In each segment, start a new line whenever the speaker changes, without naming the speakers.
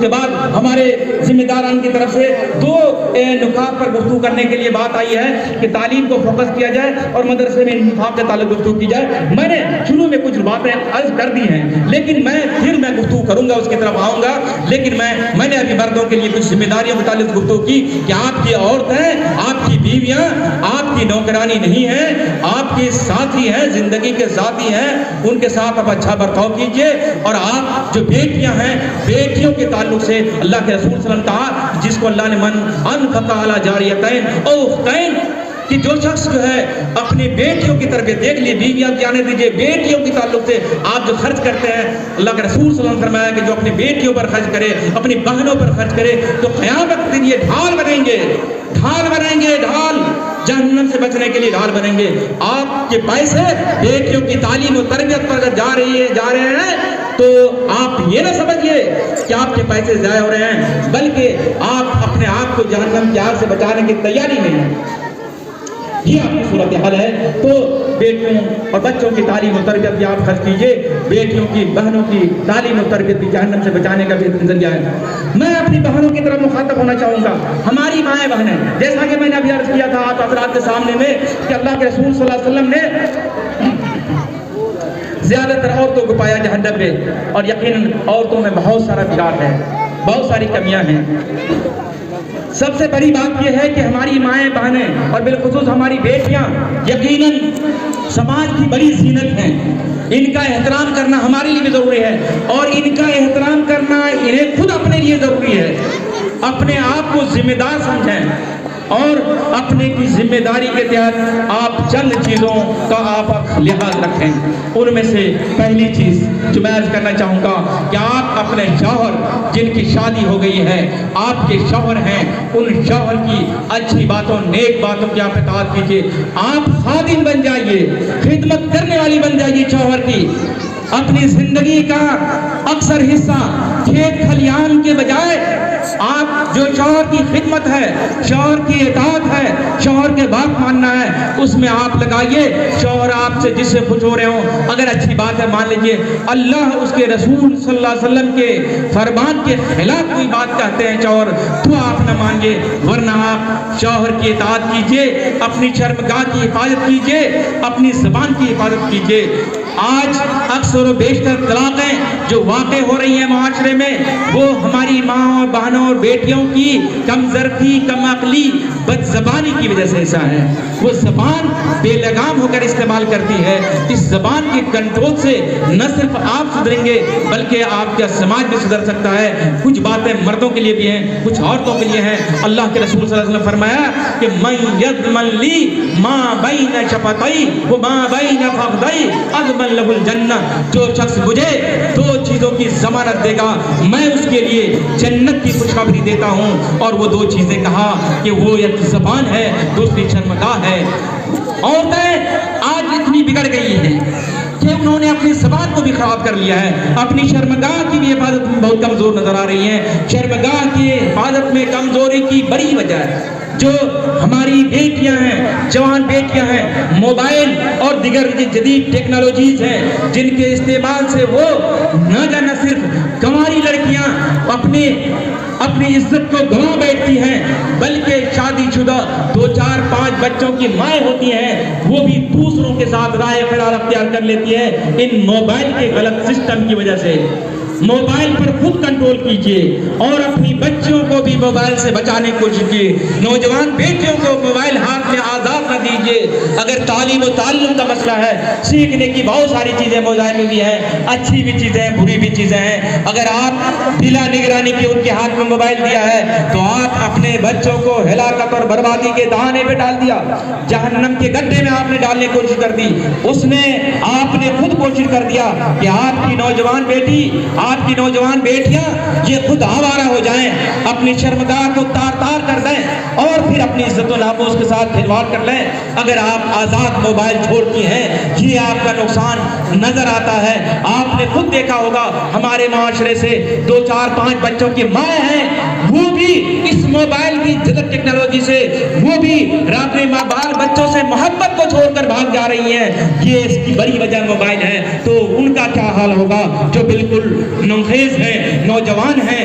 کے بعد ہمارے ذمہ داران کی طرف سے دو نکات پر گفتگو کرنے کے لیے بات آئی ہے کہ تعلیم کو فوکس کیا جائے اور مدرسے میں انتخاب کے تعلق گفتگو کی جائے. میں نے شروع میں کچھ باتیں عرض کر دی ہیں, لیکن میں گفتگو کروں گا, اس کی طرف آؤں گا. لیکن میں نے ابھی مردوں کے لیے کچھ ذمہ داریوں کے تعلق گفتگو کی کہ آپ کی عورتیں, آپ کی بیویاں آپ کی نوکرانی نہیں ہیں, آپ کے ساتھی ہیں, زندگی کے ذاتی ہیں, ان کے ساتھ آپ اچھا برتاؤ کیجئے. اور آپ جو بیٹیاں ہیں, بیٹیوں کے تعلق سے اللہ کے رسول صلی اللہ علیہ وسلم کہا جس کو اللہ نے من انفق علی جاریتین او اختین, کہ جو شخص جو ہے اپنی بیٹیوں کی تربیت, دیکھ لیے بیویاں جانے دیجئے, بیٹیوں کے تعلق سے آپ جو خرچ کرتے ہیں, اللہ کے رسول صلی اللہ علیہ وسلم نے فرمایا کہ جو اپنی بیٹیوں پر خرچ کرے, اپنی بہنوں پر خرچ کرے, تو قیامت کے دن یہ ڈھال بنیں گے, ڈھال جہنم سے بچنے کے لیے ڈھال بنیں گے. آپ کے پیسے بیٹیوں کی تعلیم و تربیت پر اگر جا رہے ہیں تو آپ یہ نہ سمجھیے کہ آپ کے پیسے ضائع ہو رہے ہیں, بلکہ آپ اپنے آپ کو جہنم کی آگ سے بچانے کی تیاری میں ہیں. یہ آپ کی صورتحال ہے. تو بیٹیوں اور بچوں کی تعلیم و تربیت بھی آپ خرچ کیجئے, بیٹیوں کی بہنوں کی تعلیم و تربیت بھی جہنم سے بچانے کا بھی ذریعہ ہے. میں اپنی بہنوں کی طرف مخاطب ہونا چاہوں گا. ہماری مائیں بہنیں, جیسا کہ میں نے ابھی عرض کیا تھا آپ حضرات کے سامنے میں کہ اللہ کے رسول صلی اللہ علیہ وسلم نے زیادہ تر عورتوں کو پایا جہنم میں, اور یقیناً عورتوں میں بہت سارا بگاڑ ہے, بہت ساری کمیاں ہیں. سب سے بڑی بات یہ ہے کہ ہماری مائیں بہنیں اور بالخصوص ہماری بیٹیاں یقیناً سماج کی بڑی زینت ہیں. ان کا احترام کرنا ہمارے لیے بھی ضروری ہے, اور ان کا احترام کرنا انہیں خود اپنے لیے ضروری ہے. اپنے آپ کو ذمہ دار سمجھیں اور اپنے کی ذمہ داری کے تحت آپ چند چیزوں کا آپ لحاظ رکھیں. ان میں سے پہلی چیز جو میں عرض کرنا چاہوں گا کہ آپ اپنے شوہر جن کی شادی ہو گئی ہے, آپ کے شوہر ہیں, ان شوہر کی اچھی باتوں, نیک باتوں کی آپ اطاعت کیجئے. آپ خادم بن جائیے, خدمت کرنے والی بن جائیے شوہر کی. اپنی زندگی کا اکثر حصہ کھیت کھلیان کے بجائے آپ جو شوہر کی خدمت ہے, شوہر کی اطاعت ہے, شوہر کے بات ماننا ہے, اس میں آپ لگائیے. شوہر آپ سے جس سے خوش ہو رہے ہوں, اگر اچھی بات ہے مان لیجئے, اللہ اس کے رسول صلی اللہ علیہ وسلم کے فرمان کے خلاف کوئی بات کہتے ہیں شوہر, تو آپ نہ مانیے, ورنہ آپ شوہر کی اطاعت کیجئے, اپنی شرمگاہ کی حفاظت کیجئے, اپنی زبان کی حفاظت کیجئے. آج اکثر و بیشتر طلاقیں جو واقع ہو رہی ہیں معاشرے میں, وہ ہماری ماں اور بہنوں اور بیٹیوں کی کم ظرفی, کم عقلی, بد زبانی کی وجہ سے ایسا ہے. وہ زبان بے لگام ہو کر استعمال کرتی ہے. اس زبان کے کنٹرول سے نہ صرف آپ سدھریں گے بلکہ آپ کا سماج بھی سدھر سکتا ہے. کچھ باتیں مردوں کے لیے بھی ہیں, کچھ عورتوں کے لیے ہیں. اللہ کے رسول صلی اللہ علیہ وسلم نے فرمایا کہ من یضمن لی ما بین شفتئی وما بین فخذئی اضمن له الجنہ. جو شخص مجھے دو چیزوں کی ضمانت دے گا, میں اس کے لیے جنت کی خوشخبری دیتا ہوں. اور وہ دو چیزیں کہا کہ وہ ایک زبان ہے, دوسری شرمگاہ ہے. عورتیں آج اتنی بگڑ گئی ہیں کہ انہوں نے اپنی زبان کو بھی خراب کر لیا ہے. اپنی شرمگاہ کی بھی حفاظت میں بہت کمزور نظر آ رہی ہیں. شرمگاہ کی حفاظت میں کمزوری کی بڑی وجہ ہے جو ہماری بیٹیاں ہیں, جوان بیٹیاں ہیں, موبائل اور دیگر جدید ٹیکنالوجیز ہیں جن کے استعمال سے وہ نہ صرف کنواری لڑکیاں اپنی عزت کو گنوا بیٹھتی ہیں, بلکہ شادی شدہ 2 4 5 بچوں کی مائیں ہوتی ہیں, وہ بھی دوسروں کے ساتھ رائے خیال اختیار کر لیتی ہیں ان موبائل کے غلط سسٹم کی وجہ سے. موبائل پر خود کنٹرول کیجئے اور اپنی بچیوں کو بھی موبائل سے بچانے کی کوشش کیجئے. نوجوان بیٹیوں کو موبائل ہاتھ میں آزاد نہ دیجئے. اگر تعلیم و تعلم کا مسئلہ ہے, سیکھنے کی بہت ساری چیزیں موبائل میں بھی ہیں, اچھی بھی چیزیں ہیں, بری بھی چیزیں ہیں. اگر آپ بلا نگرانی کی ان کے ہاتھ میں موبائل دیا ہے تو آپ اپنے بچوں کو ہلاکت اور بربادی کے دہانے پہ ڈال دیا, جہنم کے گڈھے میں آپ نے ڈالنے کی کوشش کر دی. اس میں آپ نے خود کوشش کر دیا کہ آپ کی نوجوان بیٹی, آپ کی نوجوان بیٹیاں یہ خود آوارہ ہو جائیں, اپنی شرمگاہ کو تار تار کر دیں اور پھر اپنی عزت و ناموس کے ساتھ کھلواڑ کر لیں. اگر آپ آزاد موبائل چھوڑتی ہیں, یہ آپ کا نقصان نظر آتا ہے. آپ نے خود دیکھا ہوگا ہمارے معاشرے سے 2 4 5 بچوں کی مائیں ہیں, وہ بھی اس موبائل کی جدید ٹیکنالوجی سے وہ بھی اپنے بال بچوں سے محبت کو چھوڑ کر بھاگ جا رہی ہیں. یہ اس کی بڑی وجہ موبائل ہے. تو ان کا کیا حال ہوگا جو بالکل نوخیز ہیں, نوجوان ہیں,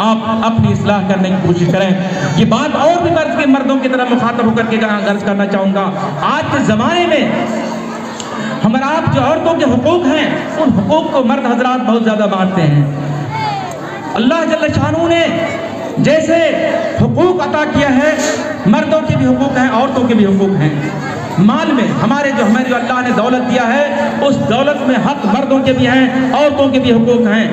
آپ اپنی اصلاح کرنے کی کوشش کریں. یہ بات اور بھی مرد کے مردوں کی طرح مخاطب ہو کر کے عرض کرنا چاہوں گا. آج کے زمانے میں ہمارا آپ جو عورتوں کے حقوق ہیں ان حقوق کو مرد حضرات بہت زیادہ بانٹتے ہیں. اللہ جل شانہ نے جیسے حقوق عطا کیا ہے مردوں کے بھی حقوق ہیں عورتوں کے بھی حقوق ہیں. مال میں ہمیں جو اللہ نے دولت دیا ہے اس دولت میں حق مردوں کے بھی ہیں عورتوں کے بھی حقوق ہیں.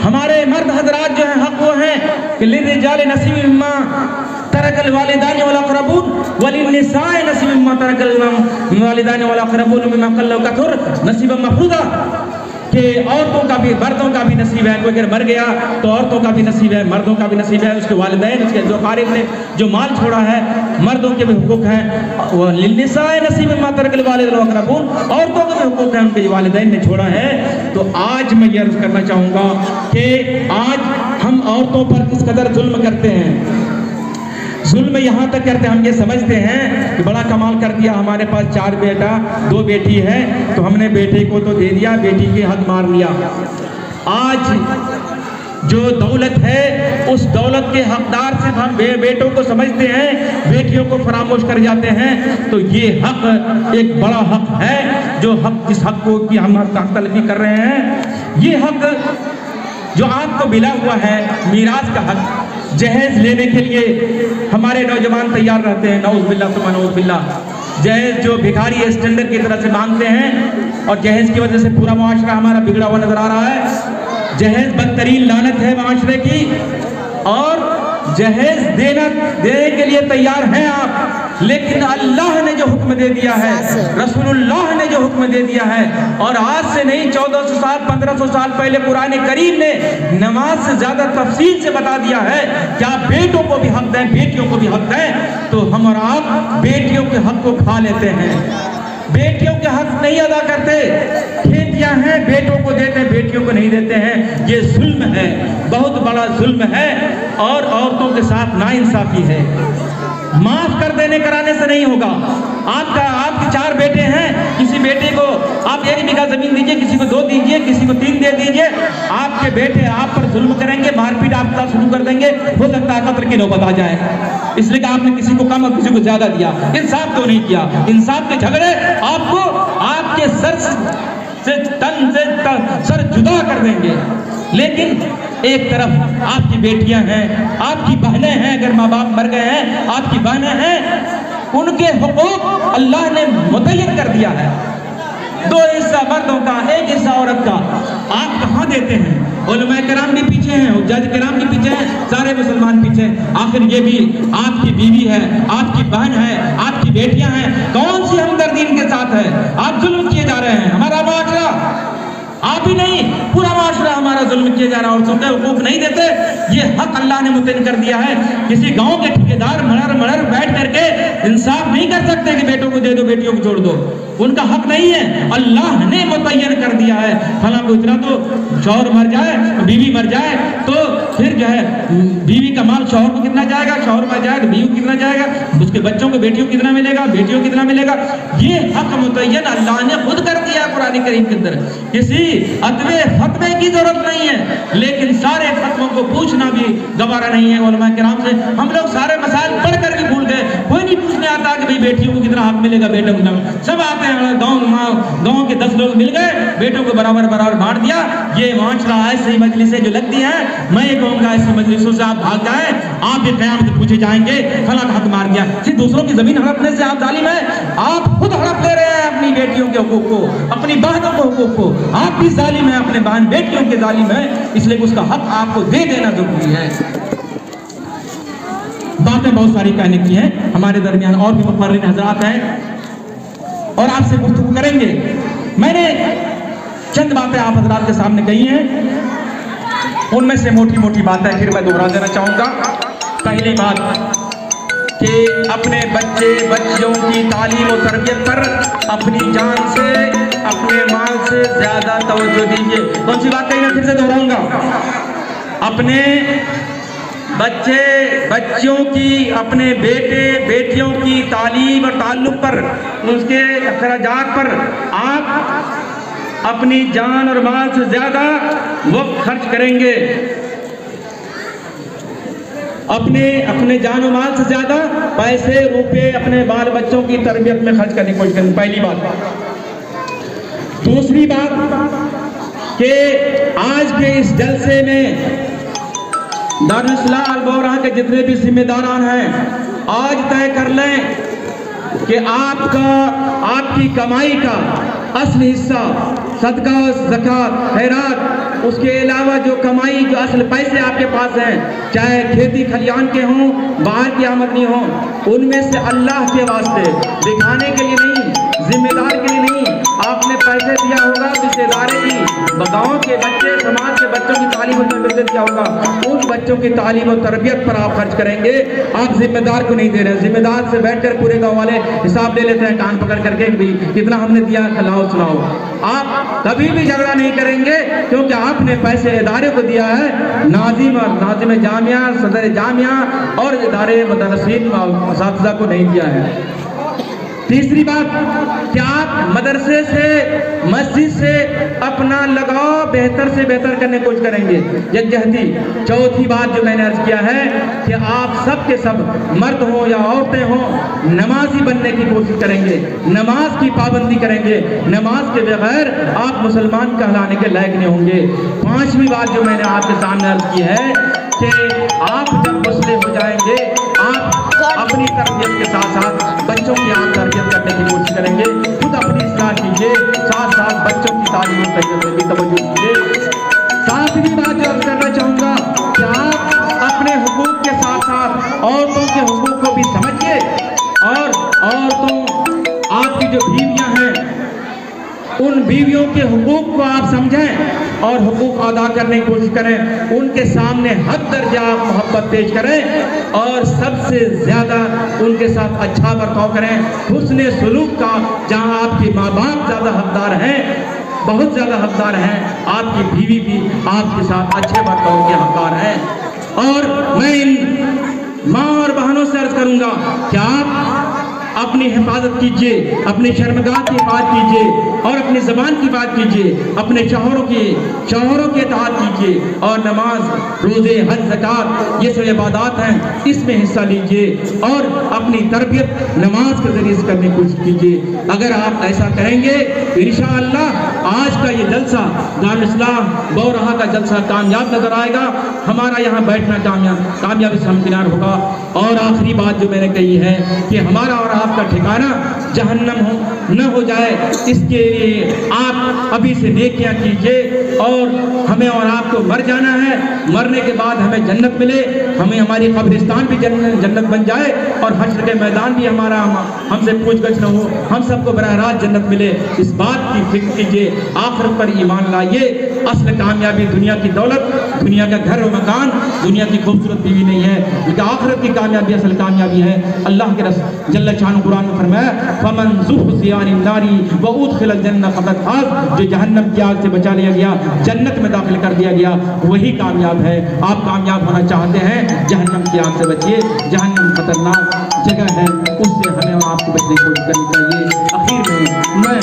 ہمارے مرد حضرات جو ہیں حق وہ ہیں کہ للرجال نصیب مما ترک الوالدان والاقربون وللنساء نصیب مما ترک الوالدان والاقربون مما قل وكثر نصیبا مفروضا، کہ عورتوں کا بھی مردوں کا بھی نصیب ہے. کوئی اگر مر گیا تو عورتوں کا بھی نصیب ہے مردوں کا بھی نصیب ہے. اس کے والدین اس کے جو قارب نے جو مال چھوڑا ہے مردوں کے بھی حقوق ہیں. للنساء نصیب مما ترک الوالدان والاقربون، عورتوں کے بھی حقوق ہیں ان کے والدین نے چھوڑا ہے. تو آج میں یہ عرض کرنا چاہوں گا کہ آج ہم عورتوں پر کس قدر ظلم کرتے ہیں. ظلم یہاں تک کرتے ہم یہ سمجھتے ہیں کہ بڑا کمال کر دیا، ہمارے پاس 4 بیٹا 2 بیٹی ہے تو ہم نے بیٹے کو تو دے دیا بیٹی کے حق مار لیا. آج جو دولت ہے اس دولت کے حقدار صرف ہم بیٹوں کو سمجھتے ہیں بیٹیوں کو فراموش کر جاتے ہیں. تو یہ حق ایک بڑا حق ہے جو حق جس حق کو کی ہم حق تلفی کر رہے ہیں. یہ حق جو آپ کو ملا ہوا ہے میراث کا حق، جہیز لینے کے لیے ہمارے نوجوان تیار رہتے ہیں نعوذ باللہ ثم نعوذ باللہ. جہیز جو بھکاری اسٹینڈر کی طرح سے مانگتے ہیں اور جہیز کی وجہ سے پورا معاشرہ ہمارا بگڑا ہوا نظر آ رہا ہے. جہیز بدترین لعنت ہے معاشرے کی، اور جہیز دینے کے لیے تیار ہیں آپ، لیکن اللہ نے جو حکم دے دیا ہے رسول اللہ نے جو حکم دے دیا ہے، اور آج سے نہیں 1400 سال 1500 سال پہلے قرآن کریم نے نماز سے زیادہ تفصیل سے بتا دیا ہے کہ آپ بیٹوں کو بھی حق دیں بیٹیوں کو بھی حق دیں. تو ہم اور آپ بیٹیوں کے حق کو کھا لیتے ہیں، بیٹیوں کے حق نہیں ادا کرتے. کھیتیاں ہیں بیٹوں کو دیتے ہیں بیٹیوں کو نہیں دیتے ہیں. یہ ظلم ہے، بہت بڑا ظلم ہے اور عورتوں کے ساتھ ناانصافی ہے. معاف کر دینے کرانے سے نہیں ہوگا. آپ کے 4 بیٹے ہیں، کسی بیٹے کو آپ 1 بیگھہ زمین دیجئے، کسی کو 2 دیجئے، کسی کو 3 دے دیجئے. آپ کے بیٹے آپ پر ظلم کریں گے، مار پیٹ آپ کا شروع کر دیں گے، ہو سکتا ہے قتل کی نوبت آ جائے. اس لیے کہ آپ نے کسی کو کم اور کسی کو زیادہ دیا. انصاف تو نہیں کیا. انصاف کے جھگڑے آپ کو آپ کے سر سے تن سے سر جدا کر دیں گے. لیکن ایک طرف آپ کی بیٹیاں ہیں، آپ کی بہنیں ہیں، اگر ماں باپ مر گئے ہیں آپ کی بہنیں ہیں، ان کے حقوق اللہ نے متعین کر دیا ہے. 2 حصہ مردوں کا 1 حصہ عورت کا. آپ کہاں دیتے ہیں؟ علماء کرام بھی پیچھے ہیں، حجاج کرام بھی پیچھے ہیں، سارے مسلمان پیچھے ہیں. آخر یہ بھی آپ کی بیوی ہے، آپ کی بہن ہے، آپ کی بیٹیاں ہیں. کون سی ہمدردی ان کے ساتھ ہے؟ آپ ظلم کیے جا رہے ہیں. ہمارا معاشرہ آپ ہی نہیں پورا معاشرہ ہمارا ظلم کیا جا رہا ہے اور سب حقوق نہیں دیتے. یہ حق اللہ نے متعین کر دیا ہے. کسی گاؤں کے ٹھیکیدار مڑر بیٹھ کر کے انصاف نہیں کر سکتے کہ بیٹوں کو دے دو بیٹیوں کو چھوڑ دو. ان کا حق نہیں ہے، اللہ نے متعین کر دیا ہے. فلاں کو اتنا تو شوہر مر جائے بیوی مر جائے تو پھر جو ہے بیوی کا مال شوہر کو کتنا جائے گا، شوہر مر جائے تو بیوی کو کتنا جائے گا، اس کے بچوں کو بیٹیوں کو کتنا ملے گا، بیٹیوں کو کتنا ملے گا. یہ حق متعین اللہ نے خود کر دیا قرآن کریم کے اندر. کسی فتوے کی ضرورت نہیں ہے، لیکن سارے فتووں کو پوچھنا بھی گوارا نہیں ہے. علماء کرام سے ہم لوگ سارے مسائل پڑھ کر بھی بھول گئے. کوئی نہیں پوچھنے آتا کہ بھئی بیٹیوں کو کتنا حق ملے گا، بیٹوں کو کتنا. سب آتے ہیں گاؤں کے 10 لوگ مل گئے، بیٹوں کو برابر بانٹ دیا. یہ معاشرہ ایسی مجلسیں جو لگتی ہیں، میں یہ کہوں گا ایسی مجلسوں سے آپ بھاگ جائیں. آپ بھی قیامت پوچھے جائیں گے فلاں کا حق مار دیا. صرف دوسروں کی زمین ہڑپنے سے آپ ظالم ہیں؟ آپ خود ہڑپ لے رہے ہیں اپنی بیٹیوں کے حقوق کو، اپنی بہنوں کے حقوق کو. آپ بھی ظالم ہیں، اپنے بہن بیٹیوں کے ظالم ہیں. اس لیے اس کا حق آپ کو دے دینا ضروری ہے. باتیں بہت ساری کہنے کی ہیں، ہمارے درمیان اور بھی مقررین حضرات ہیں اور آپ سے گفتگو کریں گے. میں نے چند باتیں آپ حضرات کے سامنے کہی ہیں، ان میں سے موٹی باتیں پھر میں دوہرا دینا چاہوں گا. پہلی بات کہ اپنے بچوں کی تعلیم و تربیت پر اپنی جان سے اپنے مال سے زیادہ توجہ دیجیے. کون سی بات کہی میں پھر سے دوہراؤں گا. اپنے بچوں کی، اپنے بیٹیوں کی تعلیم اور تعلق پر، اس کے اخراجات پر آپ اپنی جان اور مال سے زیادہ وقت خرچ کریں گے. اپنے جان و مال سے زیادہ پیسے روپے اپنے بال بچوں کی تربیت میں خرچ کرنے کی کوشش کریں، پہلی بات۔ دوسری بات کہ آج کے اس جلسے میں دارالاسلام البورہ کے جتنے بھی ذمہ داران ہیں، آج طے کر لیں کہ آپ کی کمائی کا اصل حصہ صدقہ زکوٰۃ خیرات، اس کے علاوہ جو کمائی جو اصل پیسے آپ کے پاس ہیں، چاہے کھیتی کھلیان کے ہوں، باہر کی آمدنی ہوں، ان میں سے اللہ کے واسطے دکھانے کے لیے نہیں، ذمہ دار کے لیے نہیں، آپ نے پیسے دیا ہوگا اس ادارے کی، گاؤں کے بچے سماج کے بچوں کی تعلیم و تربیت دیا ہوگا، ان بچوں کی تعلیم و تربیت پر آپ خرچ کریں گے۔ آپ ذمہ دار کو نہیں دے رہے، ذمہ دار سے بیٹھ کر پورے گاؤں والے حساب لے لیتے ہیں کان پکڑ کر کے بھی کتنا ہم نے دیا، کھلاؤ سناؤ۔ آپ کبھی بھی جھگڑا نہیں کریں گے کیونکہ آپ نے پیسے ادارے کو دیا ہے، ناظم اور ناظم جامعہ، صدر جامعہ اور ادارے مدرسین اساتذہ کو نہیں دیا ہے۔ تیسری بات کہ آپ مدرسے سے مسجد سے اپنا لگاؤ بہتر سے بہتر کرنے کی کوشش کریں گے، یکجہتی۔ چوتھی بات جو میں نے عرض کیا ہے کہ آپ سب کے سب مرد ہوں یا عورتیں ہوں نمازی بننے کی کوشش کریں گے، نماز کی پابندی کریں گے، نماز کے بغیر آپ مسلمان کہلانے کے لائق نہیں ہوں گے۔ پانچویں بات جو میں نے آپ کے سامنے عرض کی ہے کہ آپ جب مسلم ہو جائیں گے، آپ اپنی تربیت کے ساتھ ساتھ بچوں کی آپ تربیت کرنے کی کوشش کریں گے، خود اپنی اصلاح کیجیے، ساتھ ساتھ بچوں کی تعلیم و تربیت میں بھی توجہ کیجیے۔ ساتویں بات جو عرض کرنا چاہوں گا کہ آپ اپنے حقوق کے ساتھ ساتھ عورتوں کے حقوق کو بھی سمجھیے، اور عورتوں آپ کی جو بیویاں ہیں ان بیویوں کے حقوق کو آپ سمجھیں اور حقوق ادا کرنے کی کوشش کریں، ان کے سامنے حد درجہ آپ محبت پیش کریں اور سب سے زیادہ ان کے ساتھ اچھا برتاؤ کریں، حسن سلوک کا۔ جہاں آپ کے ماں باپ زیادہ حقدار ہیں، بہت زیادہ حقدار ہیں، آپ کی بیوی بھی آپ کے ساتھ اچھے برتاؤ کے حقدار ہیں۔ اور میں ان ماں اور بہنوں سے عرض کروں گا کہ آپ اپنی حفاظت کیجیے، اپنی شرمگاہ کی بات کیجیے اور اپنی زبان کی بات کیجیے، اپنے شوہروں کے اطاعت کیجیے، اور نماز، روزے، حج، زکوٰۃ یہ سب عبادات ہیں، اس میں حصہ لیجیے اور اپنی تربیت نماز کے ذریعے سے کرنے کی کوشش کیجیے۔ اگر آپ ایسا کریں گے تو انشاءاللہ آج کا یہ جلسہ دارالاسلام بورہا کا جلسہ کامیاب نظر آئے گا، ہمارا یہاں بیٹھنا کامیابی سے ہمکنار ہوگا۔ اور آخری بات جو میں نے کہی ہے کہ ہمارا اور آپ کا ٹھکانہ جہنم نہ ہو جائے، اس کے لیے آپ ابھی سے نیکیاں کیجیے، اور ہمیں اور آپ کو مر جانا ہے، مرنے کے بعد ہمیں جنت ملے، ہماری قبرستان بھی جنت بن جائے، اور حشر کے میدان بھی ہم سے پوچھ گچھ نہ ہو، ہم سب کو براہ راست جنت ملے، اس بات کی فکر کیجیے، آخرت پر ایمان لائیے۔ اصل کامیابی دنیا کی دولت، دنیا کا گھر و مکان، دنیا کی خوبصورت بیوی نہیں ہے، بلکہ آخرت کی کامیابی اصل کامیابی ہے۔ اللہ کے رسول جل شانہ قرآن میں فرمایا فمن زحزح عن النار وادخل الجنہ فقد فاز، جو جہنم کی آگ سے بچا لیا گیا، جنت میں داخل کر دیا گیا، وہی کامیاب ہے۔ آپ کامیاب ہونا چاہتے ہیں، جہنم کی آگ سے بچیے، جہنم خطرناک جگہ ہے، اس سے ہمیں اور آپ کو بچنے کی کوشش کرنی چاہیے۔ اخیر میں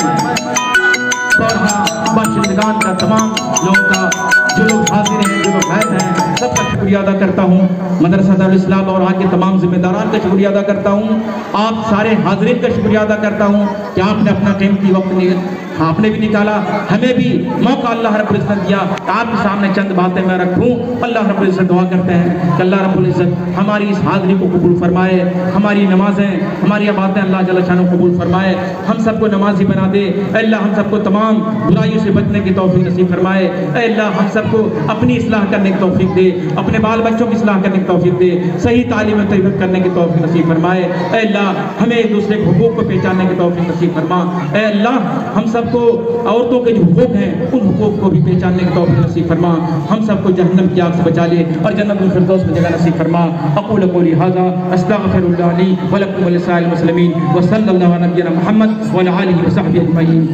بورہا باشندگان کا تمام لوگوں کا، جو لوگ حاضر ہیں، جو لوگ غائب ہیں، سب کا شکریہ ادا کرتا ہوں، مدرسہ دارالاسلام اور کے تمام ذمہ داران کا شکریہ ادا کرتا ہوں، آپ سارے حاضرین کا شکریہ ادا کرتا ہوں کہ آپ نے اپنا قیمتی وقت آپ نے بھی نکالا، ہمیں بھی موقع اللہ رب العزت دیا کہ آپ کے سامنے چند باتیں میں رکھوں۔ اللہ رب العزت دعا کرتے ہیں کہ اللہ رب العزت ہماری اس حاضری کو قبول فرمائے، ہماری نمازیں، ہماری باتیں اللہ جل شانہ قبول فرمائے، ہم سب کو نمازی بنا دے، اے اللہ ہم سب کو تمام برائیوں سے بچنے کی توفیق نصیب فرمائے، اے اللہ ہم سب کو اپنی اصلاح کرنے کی توفیق دے، اپنے بال بچوں کی اصلاح کرنے کی توفیق دے، صحیح تعلیم و تربیت کرنے کی توفیق نصیب فرمائے، اے اللہ ہمیں ایک دوسرے کے حقوق کو پہچاننے کی توفیق نصیب فرما، اے اللہ ہم سب کو عورتوں کے جو حقوق ہیں ان حقوق کو بھی پہچاننے کی توفیق نصیب فرما، ہم سب کو جہنم کی آگ سے بچا لے اور جنت الفردوس میں جگہ نصیب فرما۔ اقول قولی ھذا استغفر اللہ لی ولکم ولسائر المسلمین وصلی اللہ علی نبینا محمد وعلی آلہ وصحبہ اجمعین۔